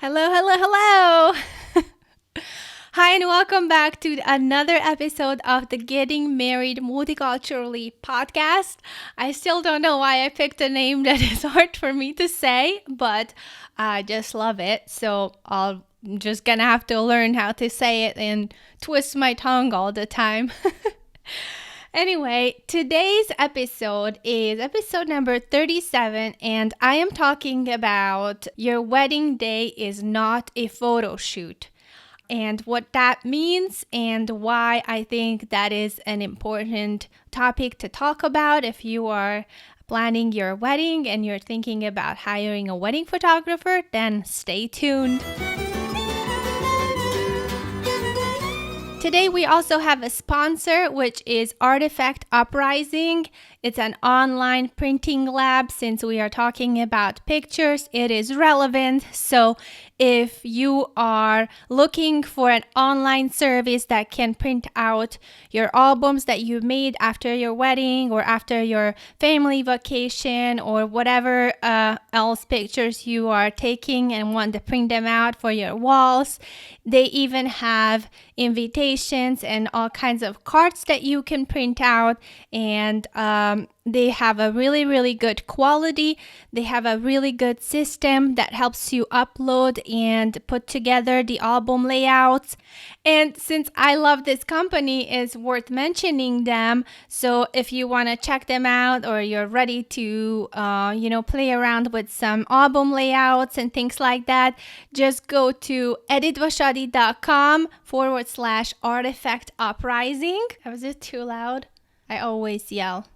Hello, hello, hello. Hi, and welcome back to another episode of the Getting Married Multiculturally podcast. I still don't know why I picked a name that is hard for me to say, but I just love it. So I'm just gonna have to learn how to say it and twist my tongue all the time. Anyway, today's episode is episode number 37, and I am talking about your wedding day is not a photo shoot, and what that means, and why I think that is an important topic to talk about if you are planning your wedding and you're thinking about hiring a wedding photographer. Then stay tuned. Today we also have a sponsor, which is Artifact Uprising. It's an online printing lab. Since we are talking about pictures, it is relevant. So if you are looking for an online service that can print out your albums that you made after your wedding or after your family vacation or whatever else pictures you are taking and want to print them out for your walls, they even have invitations and all kinds of cards that you can print out, and they have a really, really good quality. They have a really good system that helps you upload and put together the album layouts. And since I love this company, it's worth mentioning them. So if you want to check them out, or you're ready to, play around with some album layouts and things like that, just go to edithvashadi.com/artifact uprising. Was it too loud? I always yell.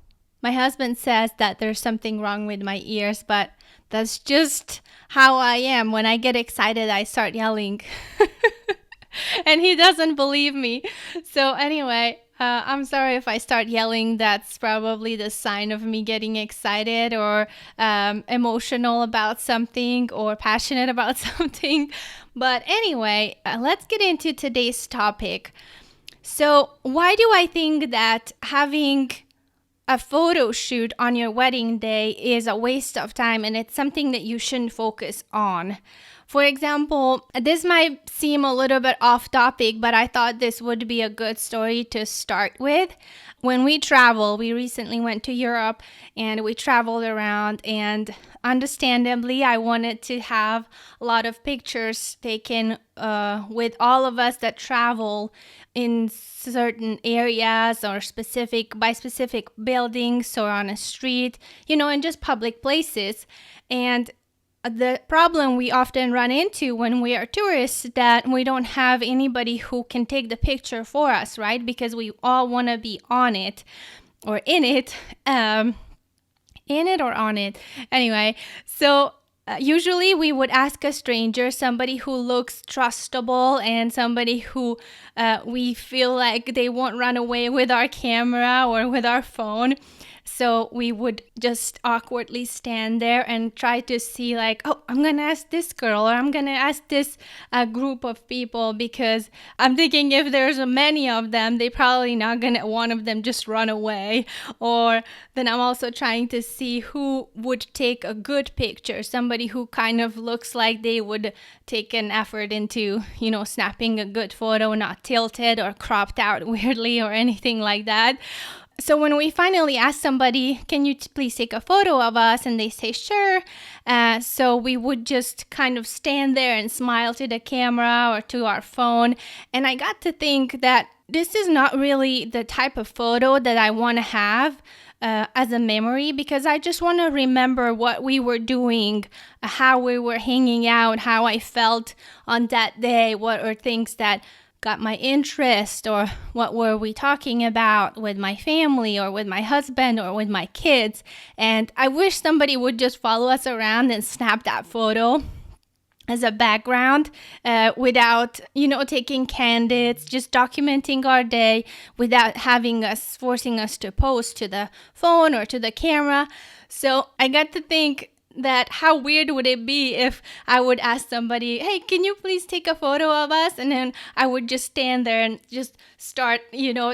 My husband says that there's something wrong with my ears, but that's just how I am. When I get excited, I start yelling. And he doesn't believe me. So anyway, I'm sorry if I start yelling. That's probably the sign of me getting excited or emotional about something or passionate about something. But anyway, let's get into today's topic. So why do I think that having a photo shoot on your wedding day is a waste of time, and it's something that you shouldn't focus on? For example, this might seem a little bit off topic, but I thought this would be a good story to start with. When we travel, we recently went to Europe and we traveled around, and understandably, I wanted to have a lot of pictures taken with all of us that travel in certain areas or specific buildings or on a street, in just public places. And the problem we often run into when we are tourists is that we don't have anybody who can take the picture for us, right? Because we all want to be on it or in it, in it or on it. Anyway, so usually we would ask a stranger, somebody who looks trustable and somebody who we feel like they won't run away with our camera or with our phone. So we would just awkwardly stand there and try to see like, oh, I'm going to ask this girl, or I'm going to ask this group of people, because I'm thinking if there's many of them, they probably not going to, one of them just run away. Or then I'm also trying to see who would take a good picture, somebody who kind of looks like they would take an effort into, snapping a good photo, not tilted or cropped out weirdly or anything like that. So when we finally ask somebody, can you please take a photo of us? And they say, sure. So we would just kind of stand there and smile to the camera or to our phone. And I got to think that this is not really the type of photo that I want to have as a memory, because I just want to remember what we were doing, how we were hanging out, how I felt on that day, what are things that got my interest, or what were we talking about with my family or with my husband or with my kids. And I wish somebody would just follow us around and snap that photo as a background without, taking candidates, just documenting our day without forcing us to post to the phone or to the camera. So I got to think that how weird would it be if I would ask somebody, hey, can you please take a photo of us? And then I would just stand there and just start,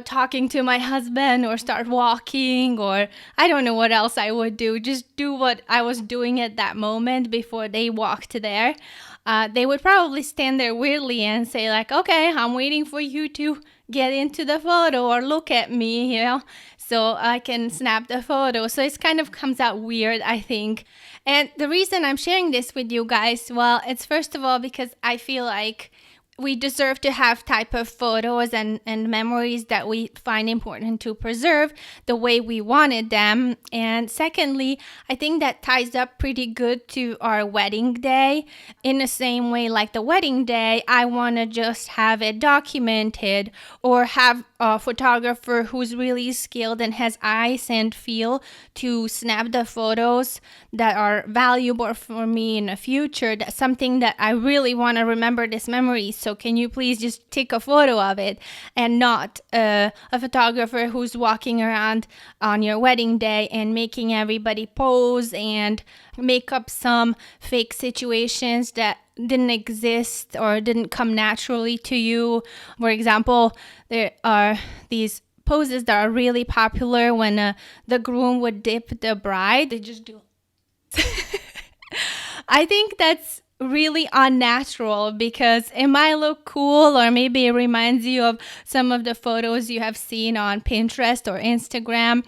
talking to my husband, or start walking, or I don't know what else I would do. Just do what I was doing at that moment before they walked there. they would probably stand there weirdly and say like, okay, I'm waiting for you to get into the photo or look at me, so I can snap the photo. So it kind of comes out weird, I think. And the reason I'm sharing this with you guys, well, it's first of all because I feel like we deserve to have type of photos and memories that we find important to preserve the way we wanted them. And secondly, I think that ties up pretty good to our wedding day. In the same way, like the wedding day, I want to just have it documented or have a photographer who's really skilled and has eyes and feel to snap the photos that are valuable for me in the future. That's something that I really want to remember this memory. So can you please just take a photo of it, and not a photographer who's walking around on your wedding day and making everybody pose and make up some fake situations that didn't exist or didn't come naturally to you. For example, there are these poses that are really popular when the groom would dip the bride. They just do. I think that's really unnatural because it might look cool, or maybe it reminds you of some of the photos you have seen on Pinterest or Instagram,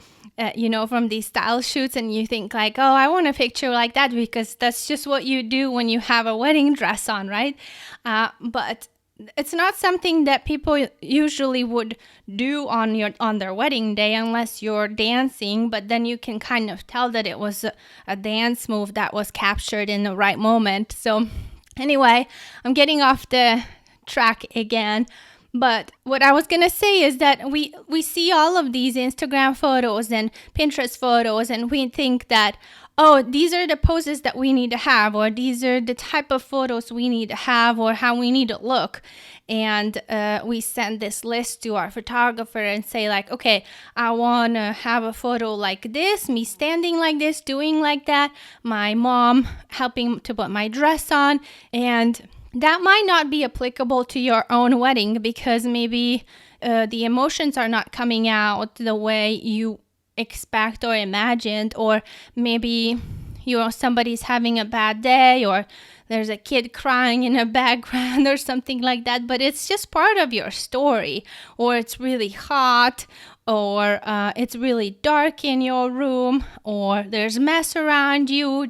from these style shoots, and you think like, oh, I want a picture like that because that's just what you do when you have a wedding dress on, right? But it's not something that people usually would do on their wedding day unless you're dancing, but then you can kind of tell that it was a dance move that was captured in the right moment. So anyway, I'm getting off the track again. But what I was going to say is that we see all of these Instagram photos and Pinterest photos, and we think that, oh, these are the poses that we need to have, or these are the type of photos we need to have, or how we need to look. And we send this list to our photographer and say like, okay, I want to have a photo like this, me standing like this, doing like that, my mom helping to put my dress on. And that might not be applicable to your own wedding because maybe the emotions are not coming out the way you expect or imagined, or maybe somebody's having a bad day, or there's a kid crying in the background or something like that, but it's just part of your story. Or it's really hot, or it's really dark in your room, or there's mess around you.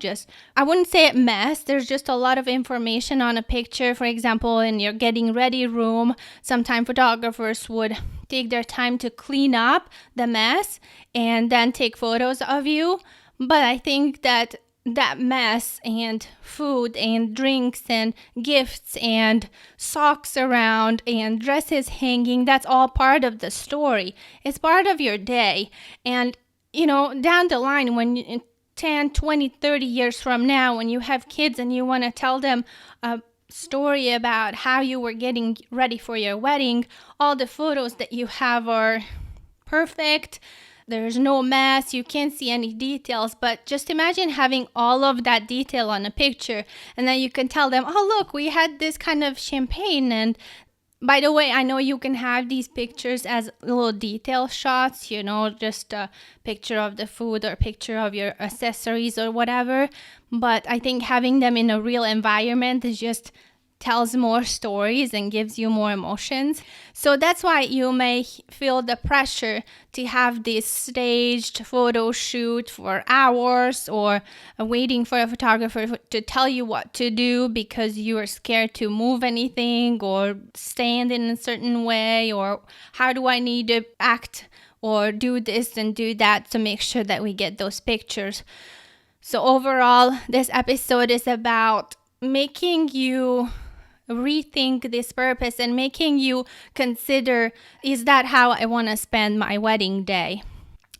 I wouldn't say it mess, there's just a lot of information on a picture. For example, in your getting ready room, sometimes photographers would take their time to clean up the mess and then take photos of you. But I think that mess and food and drinks and gifts and socks around and dresses hanging, that's all part of the story. It's part of your day. And, down the line, when 10, 20, 30 years from now, when you have kids and you want to tell them a story about how you were getting ready for your wedding, all the photos that you have are perfect. There's no mess, you can't see any details, but just imagine having all of that detail on a picture, and then you can tell them, oh, look, we had this kind of champagne. And by the way, I know you can have these pictures as little detail shots, just a picture of the food or a picture of your accessories or whatever, but I think having them in a real environment is just tells more stories and gives you more emotions. So that's why you may feel the pressure to have this staged photo shoot for hours, or waiting for a photographer to tell you what to do because you are scared to move anything or stand in a certain way, or how do I need to act or do this and do that to make sure that we get those pictures. So overall, this episode is about making you rethink this purpose and making you consider, is that how I want to spend my wedding day?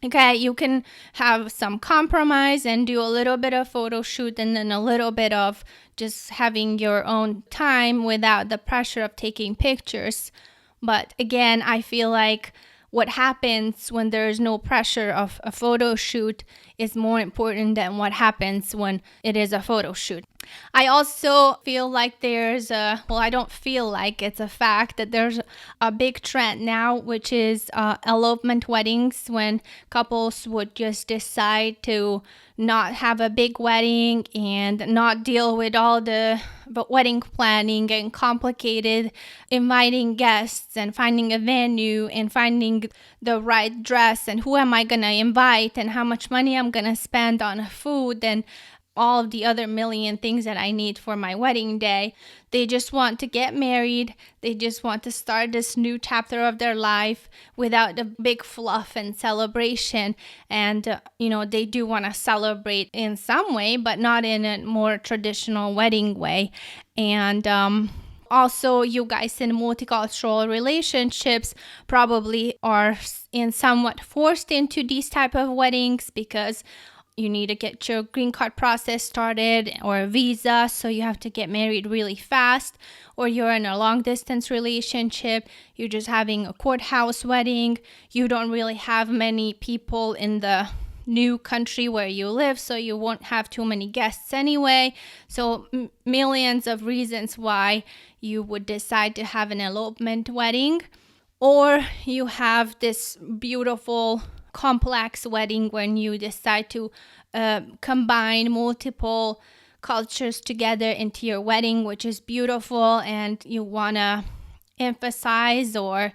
Okay, you can have some compromise and do a little bit of photo shoot and then a little bit of just having your own time without the pressure of taking pictures. But again, I feel like what happens when there's no pressure of a photo shoot is more important than what happens when it is a photo shoot. I also feel like I don't feel like, it's a fact that there's a big trend now, which is elopement weddings, when couples would just decide to not have a big wedding and not deal with all the wedding planning and complicated inviting guests and finding a venue and finding the right dress and who am I going to invite and how much money I'm going to spend on food and all of the other million things that I need for my wedding day. They just want to get married. They just want to start this new chapter of their life without the big fluff and celebration. And, they do want to celebrate in some way, but not in a more traditional wedding way. And, also, you guys in multicultural relationships probably are somewhat forced into these type of weddings because you need to get your green card process started or a visa, so you have to get married really fast. Or you're in a long distance relationship, you're just having a courthouse wedding, you don't really have many people in the new country where you live, so you won't have too many guests anyway. So millions of reasons why you would decide to have an elopement wedding. Or you have this beautiful complex wedding when you decide to combine multiple cultures together into your wedding, which is beautiful, and you want to emphasize or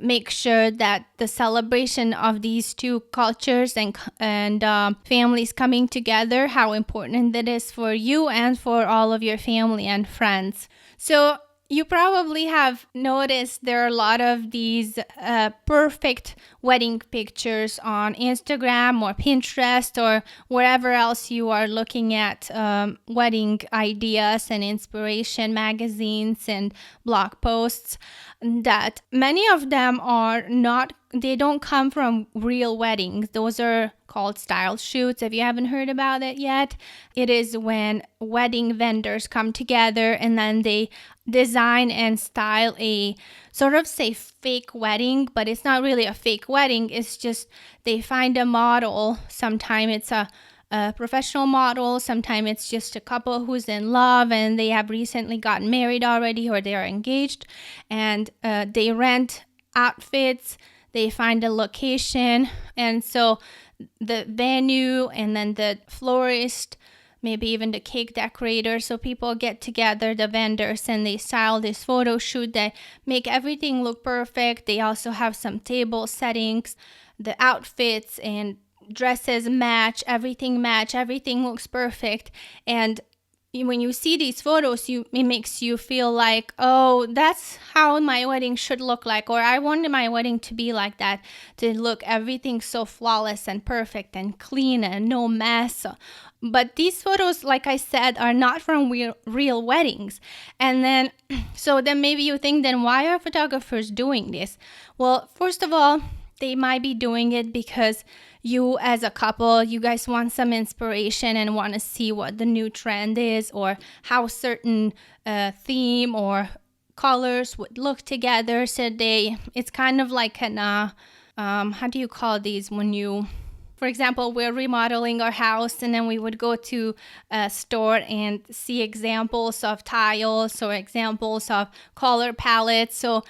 make sure that the celebration of these two cultures and families coming together, how important that is for you and for all of your family and friends. So you probably have noticed there are a lot of these perfect wedding pictures on Instagram or Pinterest or wherever else you are looking at wedding ideas and inspiration magazines and blog posts, that many of them they don't come from real weddings. Those are called style shoots. If you haven't heard about it yet, it is when wedding vendors come together and then they design and style a sort of say fake wedding, but it's not really a fake wedding. It's just they find a model. Sometimes it's a professional model. Sometimes it's just a couple who's in love and they have recently gotten married already or they are engaged, and they rent outfits. They find a location, and so the venue and then the florist, maybe even the cake decorator. So people get together, the vendors, and they style this photo shoot. They make everything look perfect. They also have some table settings, the outfits and dresses match, everything looks perfect. And when you see these photos, it makes you feel like, oh, that's how my wedding should look like, or I wanted my wedding to be like that, to look everything so flawless and perfect and clean and no mess. But these photos, like I said, are not from real weddings. And then, so then maybe you think, then why are photographers doing this? Well, first of all, they might be doing it because you as a couple, you guys want some inspiration and want to see what the new trend is or how certain theme or colors would look together. So it's kind of like an, how do you call these when you, for example, we're remodeling our house and then we would go to a store and see examples of tiles or examples of color palettes. So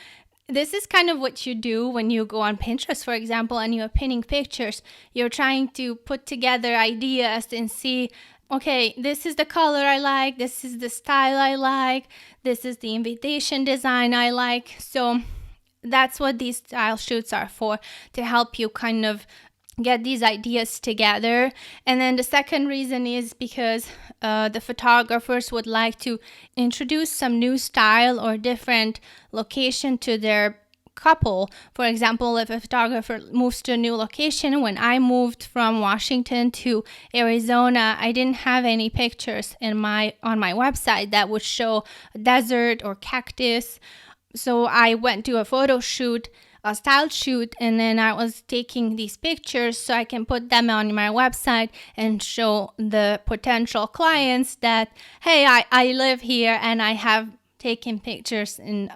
this is kind of what you do when you go on Pinterest, for example, and you're pinning pictures. You're trying to put together ideas and see, okay, this is the color I like, this is the style I like, this is the invitation design I like. So that's what these style shoots are for, to help you kind of get these ideas together. And then the second reason is because the photographers would like to introduce some new style or different location to their couple. For example, if a photographer moves to a new location, when I moved from Washington to Arizona, I didn't have any pictures on my website that would show a desert or cactus. So I went to a photo shoot, a style shoot, and then I was taking these pictures so I can put them on my website and show the potential clients that, hey, I live here and I have taken pictures in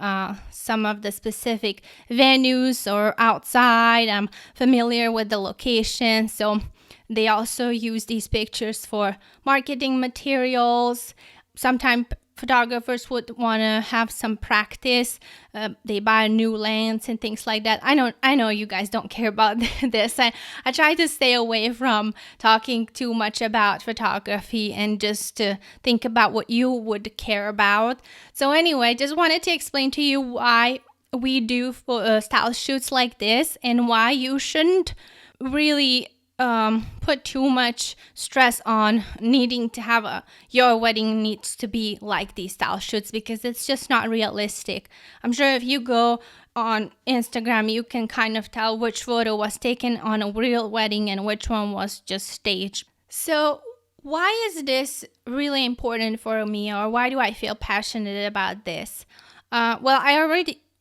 some of the specific venues or outside. I'm familiar with the location. So they also use these pictures for marketing materials. sometimes photographers would want to have some practice. They buy a new lens and things like that. I know you guys don't care about this. I try to stay away from talking too much about photography and just to think about what you would care about. So anyway, just wanted to explain to you why we do style shoots like this and why you shouldn't really put too much stress on needing to have your wedding needs to be like these style shoots, because it's just not realistic. I'm sure if you go on Instagram, you can kind of tell which photo was taken on a real wedding and which one was just staged. So why is this really important for me, or why do I feel passionate about this? Well, I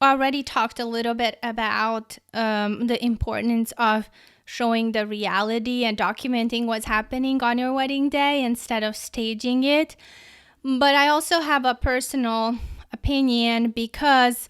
already talked a little bit about the importance of showing the reality and documenting what's happening on your wedding day instead of staging it. But I also have a personal opinion, because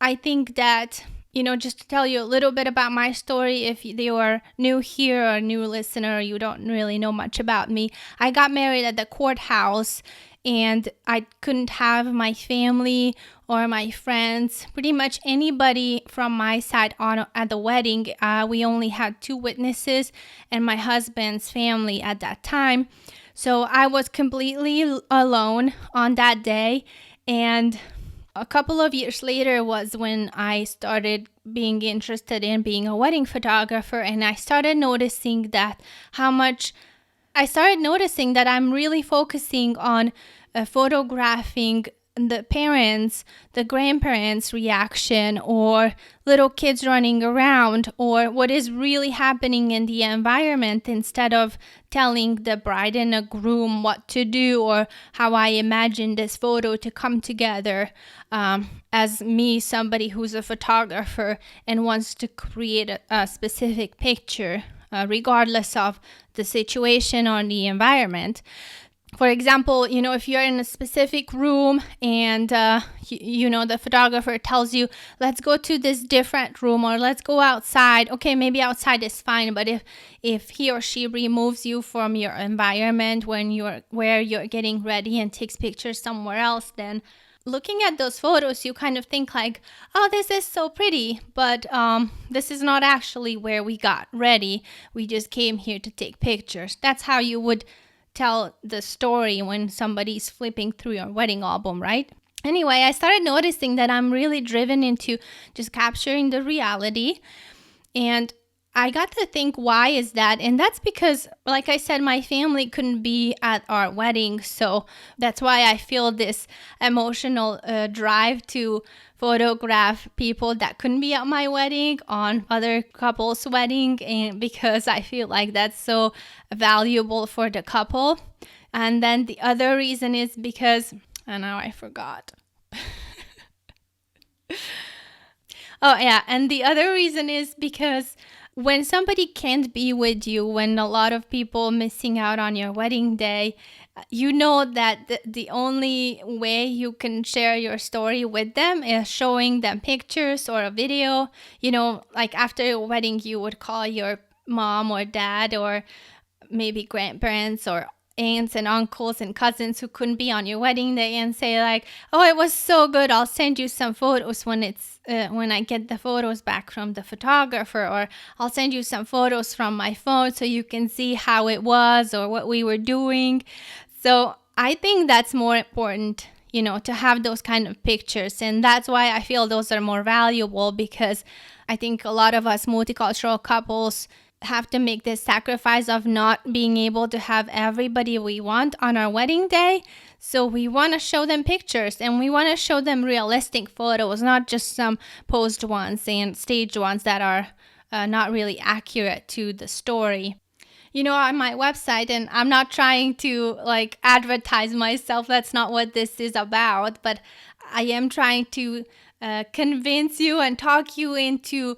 I think that, just to tell you a little bit about my story, if you are new here or a new listener, you don't really know much about me. I got married at the courthouse, and I couldn't have my family or my friends, pretty much anybody from my side on at the wedding. We only had 2 witnesses and my husband's family at that time. So I was completely alone on that day. And a couple of years later was when I started being interested in being a wedding photographer, and I started noticing that I'm really focusing on photographing the parents, the grandparents' reaction, or little kids running around, or what is really happening in the environment, instead of telling the bride and the groom what to do or how I imagine this photo to come together. As me, somebody who's a photographer and wants to create a specific picture, regardless of the situation or the environment. For example, if you're in a specific room and, the photographer tells you, let's go to this different room or let's go outside. Okay, maybe outside is fine, but if he or she removes you from your environment where you're getting ready and takes pictures somewhere else, then looking at those photos, you kind of think like, oh, this is so pretty, but this is not actually where we got ready. We just came here to take pictures. That's how you would tell the story when somebody's flipping through your wedding album, right? Anyway, I started noticing that I'm really driven into just capturing the reality, and I got to think, why is that? And that's because, like I said, my family couldn't be at our wedding, so that's why I feel this emotional drive to photograph people that couldn't be at my wedding on other couples' wedding, and because I feel like that's so valuable for the couple. And then the other reason is because, and now I forgot. Oh yeah, and the other reason is because when somebody can't be with you, when a lot of people missing out on your wedding day, you know that the only way you can share your story with them is showing them pictures or a video. Like after your wedding, you would call your mom or dad or maybe grandparents or aunts and uncles and cousins who couldn't be on your wedding day and say like, oh, it was so good, I'll send you some photos when I get the photos back from the photographer, or I'll send you some photos from my phone so you can see how it was or what we were doing. So I think that's more important, to have those kind of pictures. And that's why I feel those are more valuable, because I think a lot of us multicultural couples have to make this sacrifice of not being able to have everybody we want on our wedding day. So we want to show them pictures, and we want to show them realistic photos, not just some posed ones and staged ones that are not really accurate to the story. On my website, and I'm not trying to like advertise myself, that's not what this is about, but I am trying to convince you and talk you into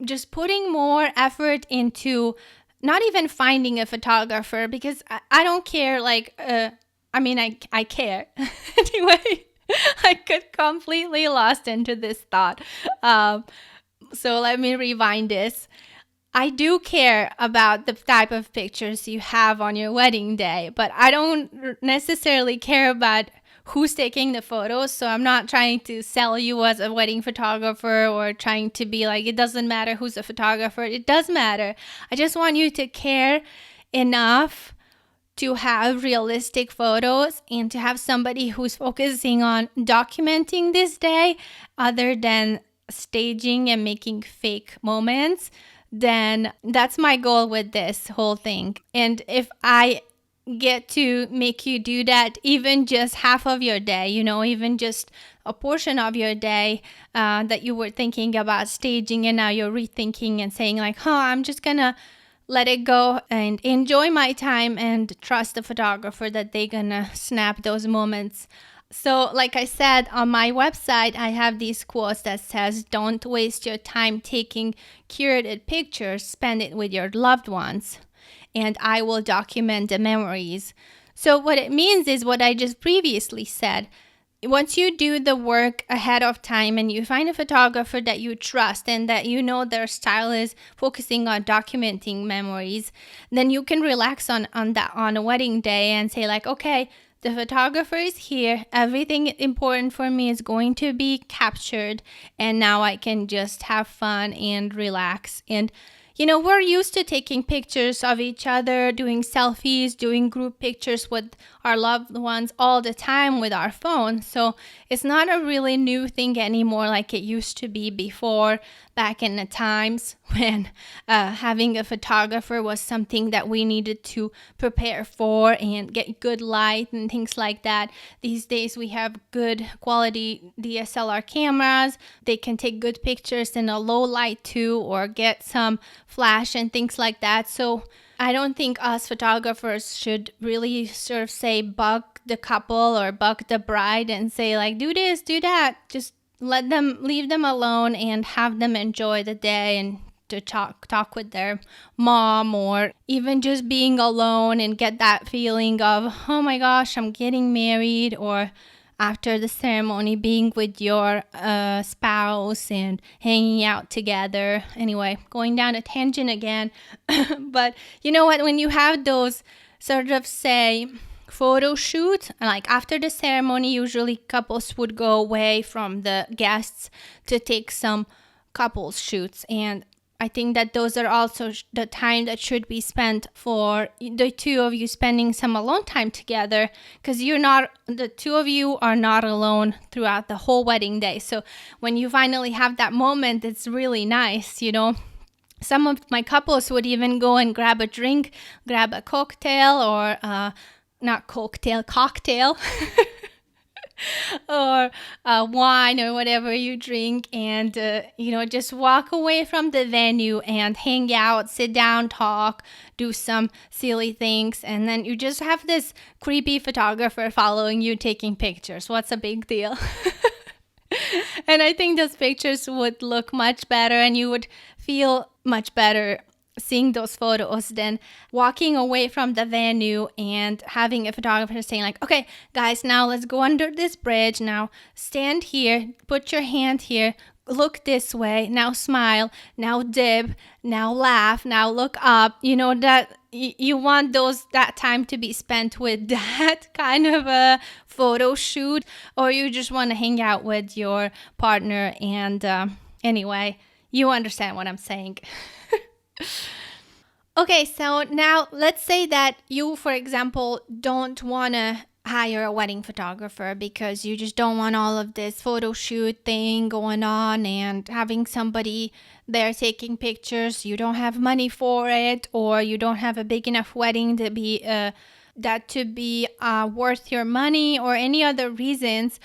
just putting more effort into not even finding a photographer, because I don't care, I care. Anyway, I got completely lost into this thought. So let me rewind this. I do care about the type of pictures you have on your wedding day, but I don't necessarily care about who's taking the photos. So I'm not trying to sell you as a wedding photographer or trying to be like, it doesn't matter who's a photographer. It does matter. I just want you to care enough to have realistic photos and to have somebody who's focusing on documenting this day other than staging and making fake moments. Then that's my goal with this whole thing. And if I get to make you do that, even just half of your day, even just a portion of your day that you were thinking about staging and now you're rethinking and saying like, I'm just gonna let it go and enjoy my time and trust the photographer that they're gonna snap those moments. So like I said, on my website, I have these quotes that says, don't waste your time taking curated pictures, spend it with your loved ones, and I will document the memories. So what it means is what I just previously said. Once you do the work ahead of time and you find a photographer that you trust and that you know their style is focusing on documenting memories, then you can relax on a wedding day and say like, okay, the photographer is here. Everything important for me is going to be captured. And now I can just have fun and relax. And we're used to taking pictures of each other, doing selfies, doing group pictures with our loved ones all the time with our phone. So it's not a really new thing anymore like it used to be before, back in the times when having a photographer was something that we needed to prepare for and get good light and things like that. These days we have good quality DSLR cameras. They can take good pictures in a low light too, or get some flash and things like that. So I don't think us photographers should really sort of say bug the couple or bug the bride and say like, do this, do that. Just leave them alone and have them enjoy the day and to talk with their mom, or even just being alone and get that feeling of, oh my gosh, I'm getting married, or after the ceremony being with your spouse and hanging out together. Anyway, going down a tangent again. But you know what, when you have those sort of say photo shoot, like after the ceremony, usually couples would go away from the guests to take some couples shoots, and I think that those are also the time that should be spent for the two of you spending some alone time together, because the two of you are not alone throughout the whole wedding day. So when you finally have that moment, it's really nice, Some of my couples would even go and grab a drink, grab a cocktail, or cocktail or wine or whatever you drink, and just walk away from the venue and hang out, sit down, talk, do some silly things, and then you just have this creepy photographer following you taking pictures. What's a big deal? And I think those pictures would look much better and you would feel much better seeing those photos than walking away from the venue and having a photographer saying like, okay guys, now let's go under this bridge, now stand here, put your hand here, look this way, now smile, now dip, now laugh, now look up. That you want that time to be spent with that kind of a photo shoot, or you just want to hang out with your partner. And anyway, you understand what I'm saying. Okay, so now let's say that you, for example, don't want to hire a wedding photographer because you just don't want all of this photo shoot thing going on and having somebody there taking pictures. You don't have money for it, or you don't have a big enough wedding to be worth your money, or any other reasons.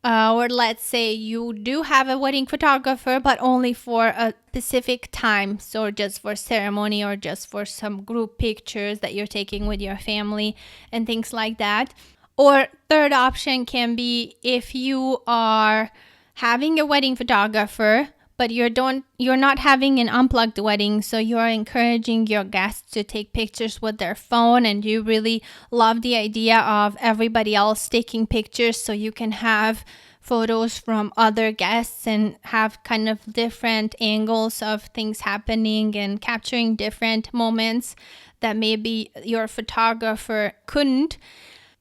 Or let's say you do have a wedding photographer, but only for a specific time, so just for ceremony or just for some group pictures that you're taking with your family and things like that. Or third option can be if you are having a wedding photographer, but you're not having an unplugged wedding, so you are encouraging your guests to take pictures with their phone, and you really love the idea of everybody else taking pictures so you can have photos from other guests and have kind of different angles of things happening and capturing different moments that maybe your photographer couldn't.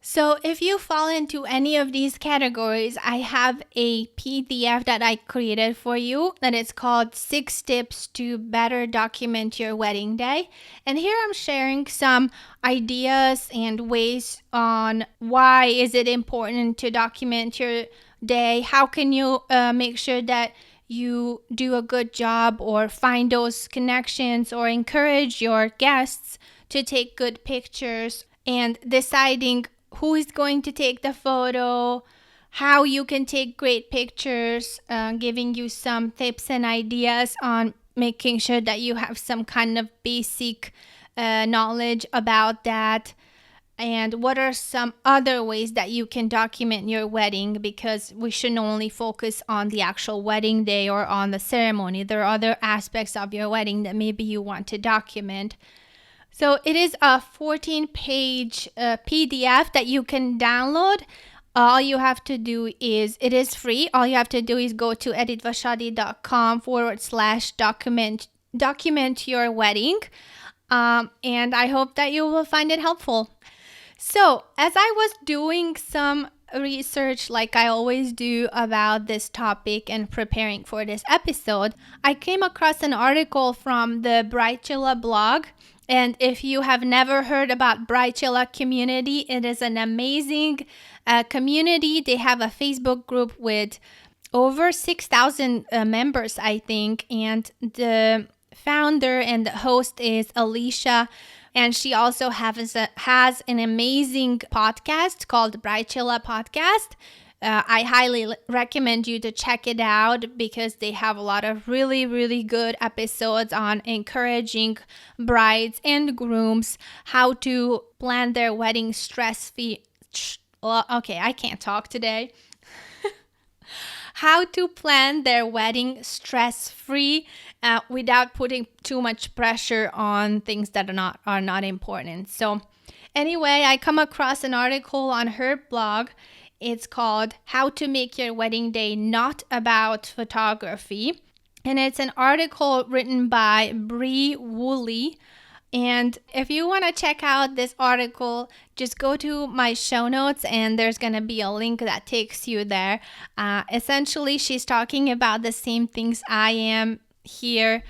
So if you fall into any of these categories, I have a PDF that I created for you that is called 6 Tips to Better Document Your Wedding Day. And here I'm sharing some ideas and ways on why is it important to document your day. How can you make sure that you do a good job or find those connections or encourage your guests to take good pictures, and deciding who is going to take the photo, how you can take great pictures, giving you some tips and ideas on making sure that you have some kind of basic knowledge about that. And what are some other ways that you can document your wedding? Because we shouldn't only focus on the actual wedding day or on the ceremony. There are other aspects of your wedding that maybe you want to document. So it is a 14-page PDF that you can download. All you have to do is, it is free. All you have to do is go to edithvashadi.com/document your wedding. And I hope that you will find it helpful. So as I was doing some research, like I always do, about this topic and preparing for this episode, I came across an article from the Bridezilla blog. And if you have never heard about Bridezilla community, it is an amazing community. They have a Facebook group with over 6,000 members, I think. And the founder and the host is Alicia. And she also has an amazing podcast called Bridezilla Podcast. I highly recommend you to check it out because they have a lot of really, really good episodes on encouraging brides and grooms how to plan their wedding stress-free. Okay, I can't talk today. How to plan their wedding stress-free without putting too much pressure on things that are not important. So anyway, I come across an article on her blog. It's called How to Make Your Wedding Day Not About Photography. And it's an article written by Bridezilla. And if you want to check out this article, just go to my show notes and there's going to be a link that takes you there. Essentially, she's talking about the same things I am here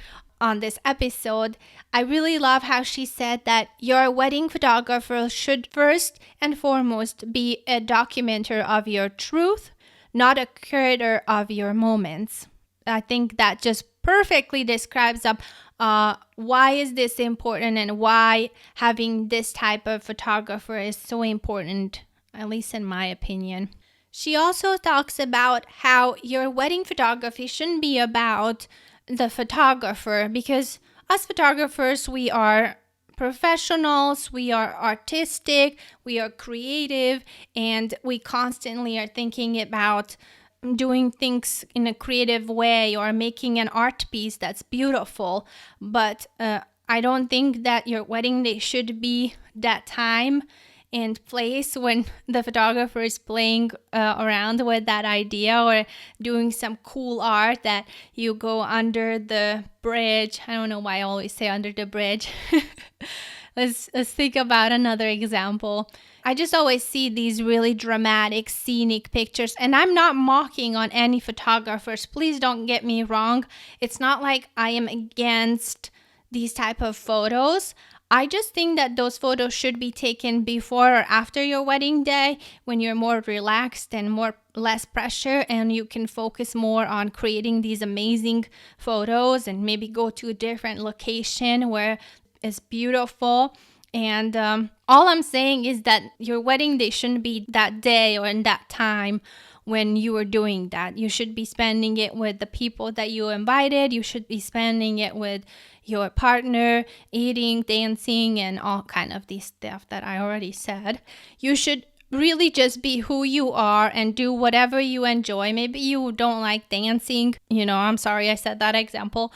on this episode. I really love how she said that your wedding photographer should first and foremost be a documenter of your truth, not a curator of your moments. I think that just perfectly describes up why is this important and why having this type of photographer is so important, at least in my opinion. She also talks about how your wedding photography shouldn't be about the photographer, because us photographers, we are professionals, we are artistic, we are creative, and we constantly are thinking about doing things in a creative way or making an art piece that's beautiful. But I don't think that your wedding day should be that time and place when the photographer is playing around with that idea or doing some cool art that you go under the bridge. I don't know why I always say under the bridge. Let's think about another example. I just always see these really dramatic, scenic pictures, and I'm not mocking on any photographers. Please don't get me wrong. It's not like I am against these type of photos. I just think that those photos should be taken before or after your wedding day when you're more relaxed and less pressure, and you can focus more on creating these amazing photos and maybe go to a different location where it's beautiful. And all I'm saying is that your wedding day shouldn't be that day or in that time when you are doing that. You should be spending it with the people that you invited. You should be spending it with your partner, eating, dancing, and all kind of these stuff that I already said. You should really just be who you are and do whatever you enjoy. Maybe you don't like dancing. I'm sorry I said that example.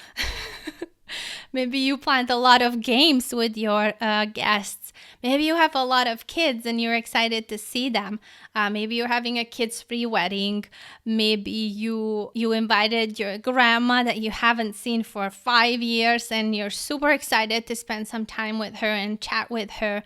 Maybe you planned a lot of games with your guests. Maybe you have a lot of kids and you're excited to see them. Maybe you're having a kids-free wedding. Maybe you invited your grandma that you haven't seen for 5 years and you're super excited to spend some time with her and chat with her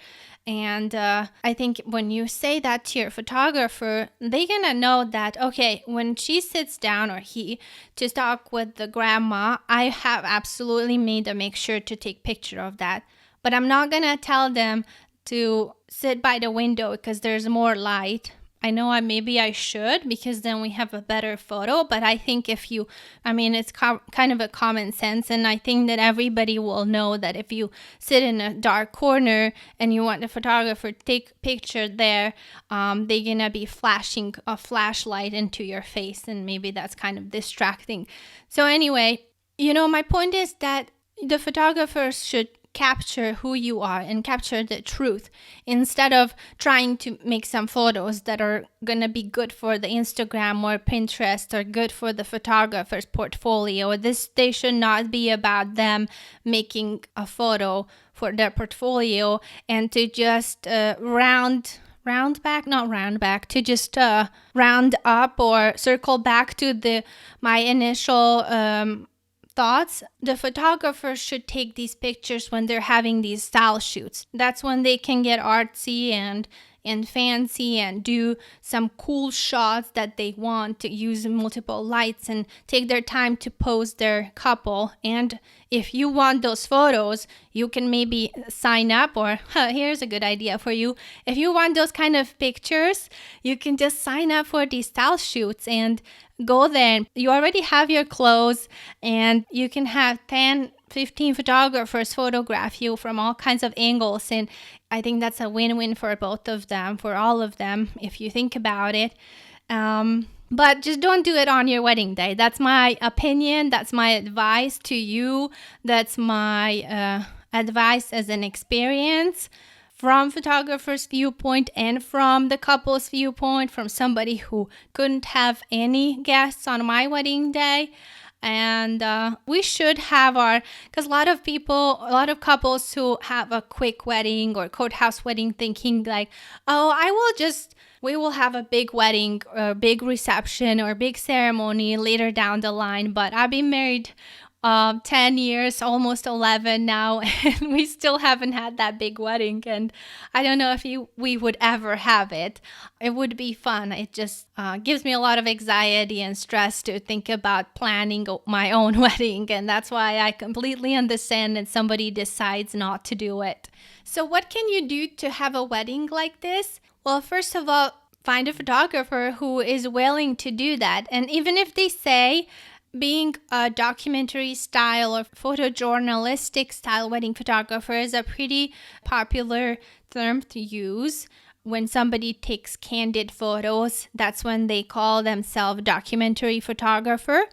And I think when you say that to your photographer, they're going to know that, okay, when she sits down or he to talk with the grandma, I have absolutely made them make sure to take picture of that. But I'm not going to tell them to sit by the window because there's more light. I know maybe I should, because then we have a better photo. But I think it's kind of a common sense. And I think that everybody will know that if you sit in a dark corner and you want the photographer to take a picture there, they're going to be flashing a flashlight into your face. And maybe that's kind of distracting. So anyway, my point is that the photographers should capture who you are and capture the truth instead of trying to make some photos that are going to be good for the Instagram or Pinterest or good for the photographer's portfolio. They should not be about them making a photo for their portfolio and to just round up or circle back to my initial thoughts. The photographers should take these pictures when they're having these style shoots. That's when they can get artsy and fancy and do some cool shots that they want to use multiple lights and take their time to pose their couple. And if you want those photos, you can maybe sign up, or here's a good idea for you. If you want those kind of pictures, you can just sign up for these style shoots and go there. You already have your clothes and you can have 10-15 photographers photograph you from all kinds of angles, and I think that's a win-win for both of them, for all of them, if you think about it. But just don't do it on your wedding day. That's my opinion. That's my advice to you. That's my advice as an experience from photographer's viewpoint and from the couple's viewpoint, from somebody who couldn't have any guests on my wedding day. And we should have because a lot of couples who have a quick wedding or courthouse wedding thinking like, oh, we will have a big wedding or big reception or big ceremony later down the line. But I've been married 10 years, almost 11 now, and we still haven't had that big wedding, and I don't know if we would ever have it. It would be fun. It just gives me a lot of anxiety and stress to think about planning my own wedding, and that's why I completely understand that somebody decides not to do it. So what can you do to have a wedding like this? Well, first of all, find a photographer who is willing to do that. And even if they say being a documentary style or photojournalistic style wedding photographer is a pretty popular term to use. When somebody takes candid photos, that's when they call themselves documentary photographer.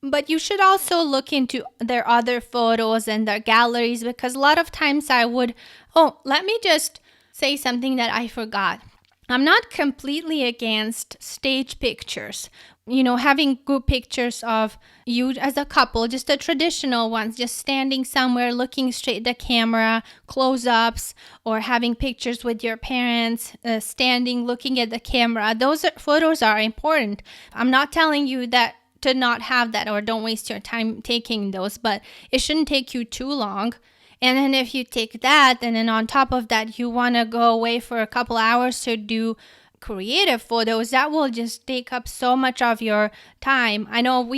But you should also look into their other photos and their galleries, because a lot of times let me just say something that I forgot. I'm not completely against stage pictures. Having group pictures of you as a couple, just the traditional ones, just standing somewhere looking straight at the camera, close-ups, or having pictures with your parents, standing looking at the camera. Those photos are important. I'm not telling you that to not have that or don't waste your time taking those, but it shouldn't take you too long. And then if you take that, and then on top of that, you want to go away for a couple hours to do creative photos, that will just take up so much of your time. I know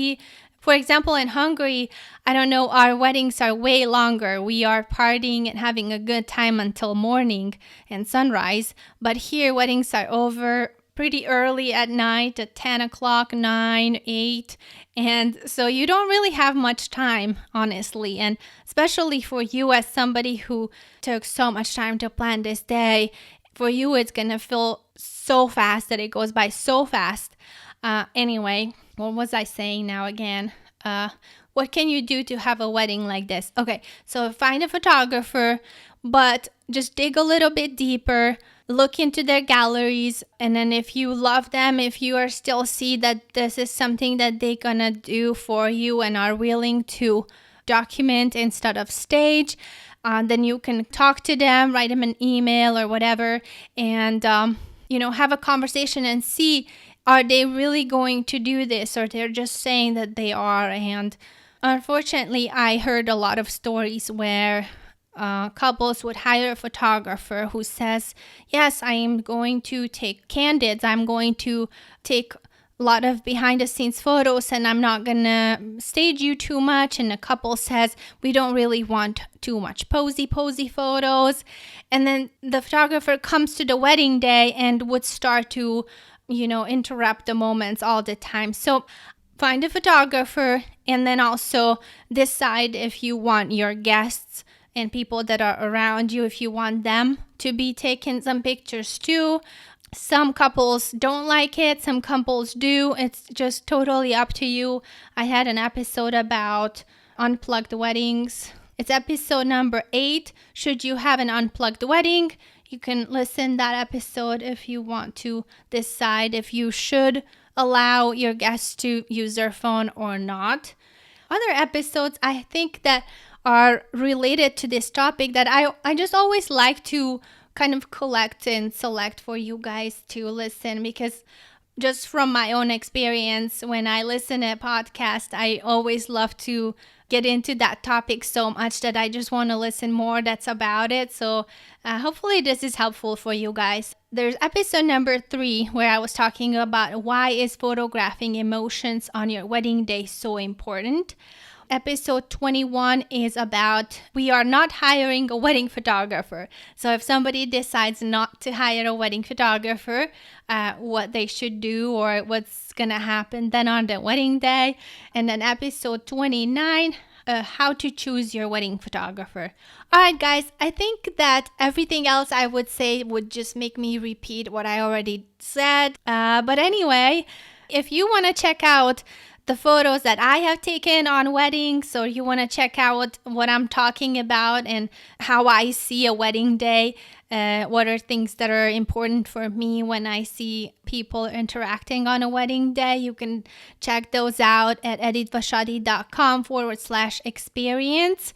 for example, in Hungary, I don't know, our weddings are way longer. We are partying and having a good time until morning and sunrise. But here, weddings are over pretty early at night, at 10 o'clock, 9, 8. And so you don't really have much time, honestly. And especially for you as somebody who took so much time to plan this day, for you, it's going to feel so fast that it goes by so fast. Anyway, what was I saying now again? What can you do to have a wedding like this? Okay, so find a photographer, but just dig a little bit deeper. Look into their galleries, and then if you love them, if you are still see that this is something that they're gonna do for you and are willing to document instead of stage, then you can talk to them, write them an email or whatever, and have a conversation and see, are they really going to do this, or they're just saying that they are. And unfortunately, I heard a lot of stories where couples would hire a photographer who says, yes, I am going to take candids. I'm going to take a lot of behind the scenes photos and I'm not going to stage you too much. And a couple says, we don't really want too much posy photos. And then the photographer comes to the wedding day and would start to, interrupt the moments all the time. So find a photographer and then also decide if you want your guests and people that are around you, if you want them to be taking some pictures too. Some couples don't like it, some couples do. It's just totally up to you. I had an episode about unplugged weddings. It's episode number 8. Should you have an unplugged wedding? You can listen that episode if you want to decide if you should allow your guests to use their phone or not. Other episodes I think that are related to this topic that I just always like to kind of collect and select for you guys to listen, because just from my own experience, when I listen to a podcast, I always love to get into that topic so much that I just want to listen more that's about it. So hopefully this is helpful for you guys. There's episode number 3 where I was talking about why is photographing emotions on your wedding day so important. Episode 21 is about we are not hiring a wedding photographer. So if somebody decides not to hire a wedding photographer, what they should do or what's going to happen then on the wedding day. And then episode 29, how to choose your wedding photographer. All right, guys, I think that everything else I would say would just make me repeat what I already said. But anyway, if you want to check out the photos that I have taken on weddings, or you want to check out what I'm talking about and how I see a wedding day, what are things that are important for me when I see people interacting on a wedding day, you can check those out at edithvashadi.com/experience.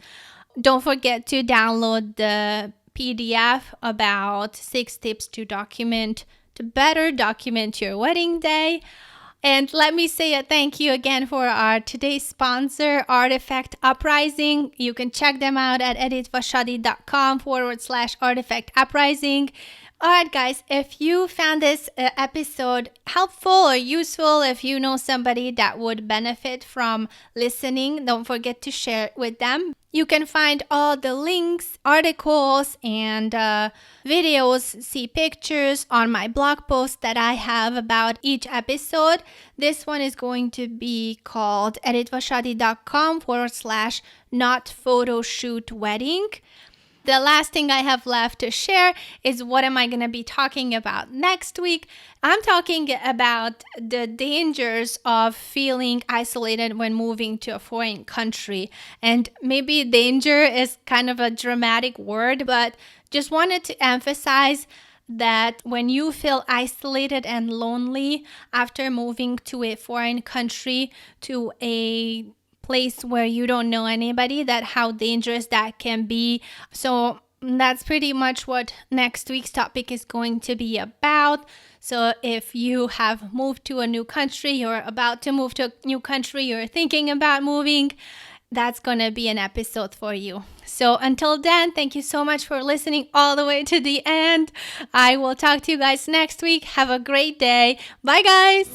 Don't forget to download the PDF about 6 tips to better document your wedding day. And let me say a thank you again for our today's sponsor, Artifact Uprising. You can check them out at edithvashadi.com/Artifact Uprising. All right, guys, if you found this episode helpful or useful, if you know somebody that would benefit from listening, don't forget to share it with them. You can find all the links, articles, and videos, see pictures on my blog post that I have about each episode. This one is going to be called edithvashadi.com/not-photoshoot-wedding. The last thing I have left to share is what am I going to be talking about next week. I'm talking about the dangers of feeling isolated when moving to a foreign country. And maybe danger is kind of a dramatic word, but just wanted to emphasize that when you feel isolated and lonely after moving to a foreign country, to a place where you don't know anybody, that how dangerous that can be. So that's pretty much what next week's topic is going to be about. So if you have moved to a new country, you're about to move to a new country, you're thinking about moving, that's going to be an episode for you. So until then, thank you so much for listening all the way to the end. I will talk to you guys next week. Have a great day. Bye, guys.